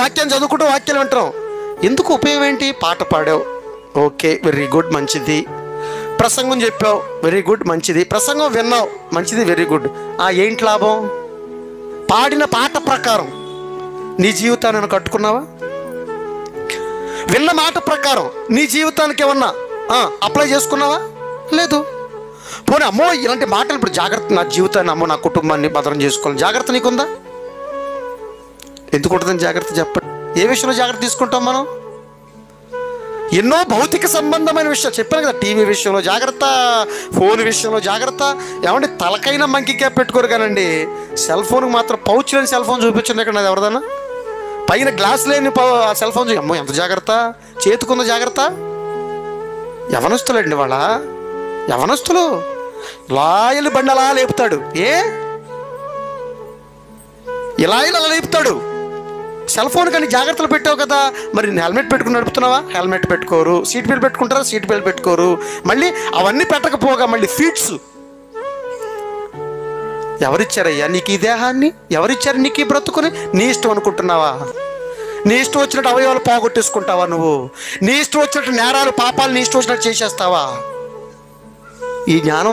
వాక్యాన్ని చదువుకుంటూ వాక్యాలు వింటాం. ఎందుకు ఉపయోగం ఏంటి? పాట పాడావు, ఓకే వెరీ గుడ్ మంచిది. ప్రసంగం చెప్పావు, వెరీ గుడ్ మంచిది. ప్రసంగం విన్నావు, మంచిది వెరీ గుడ్. ఏంటి లాభం? పాడిన పాట ప్రకారం నీ జీవితాన్ని కట్టుకున్నావా? విన్న మాట ప్రకారం నీ జీవితానికి ఏమన్నా అప్లై చేసుకున్నావా? లేదు. పోనీ అమ్మో ఇలాంటి మాటలు ఇప్పుడు జాగ్రత్త, నా జీవితాన్ని అమ్మో నా కుటుంబాన్ని భద్రం చేసుకోవాలి జాగ్రత్త నీకుందా? ఎందుకు ఉంటుందని జాగ్రత్త చెప్పండి. ఏ విషయంలో జాగ్రత్త తీసుకుంటాం మనం? ఎన్నో భౌతిక సంబంధమైన విషయాలు చెప్పాను కదా. టీవీ విషయంలో జాగ్రత్త, ఫోన్ విషయంలో జాగ్రత్త. ఏమంటే తలకైనా మంకీ క్యాప్ పెట్టుకోరు కానండి, సెల్ ఫోన్కి మాత్రం పౌచ్ లేని సెల్ ఫోన్ చూపించండి ఇక్కడ నాది ఎవరిదన్నా. పైన గ్లాస్ లేని సెల్ ఫోన్ అమ్మో ఎంత జాగ్రత్త. చేతుకున్న జాగ్రత్త. యవనస్తులండి వాళ్ళ, యవనస్తులు లాయలు బండి అలా లేపుతాడు. ఇలా లేపుతాడు. సెల్ ఫోన్ కానీ జాగ్రత్తలు పెట్టావు కదా, మరి హెల్మెట్ పెట్టుకుని నడుపుతున్నావా? హెల్మెట్ పెట్టుకోరు. సీట్ బెల్ట్ పెట్టుకుంటారా? సీట్ బెల్ట్ పెట్టుకోరు. మళ్ళీ అవన్నీ పెట్టకపోగా మళ్ళీ ఫీట్స్. ఎవరిచ్చారయ్యా నీకు ఈ దేహాన్ని? ఎవరిచ్చారు నీకు ఈ బ్రతుకుని? నీ ఇష్టం అనుకుంటున్నావా? నీ ఇష్టం వచ్చినట్టు అవయవాలు పోగొట్టేసుకుంటావా నువ్వు? నీ ఇష్టం వచ్చినట్టు నేరాలు పాపాలు నీ ఇష్టం వచ్చినట్టు చేసేస్తావా? ఈ జ్ఞానం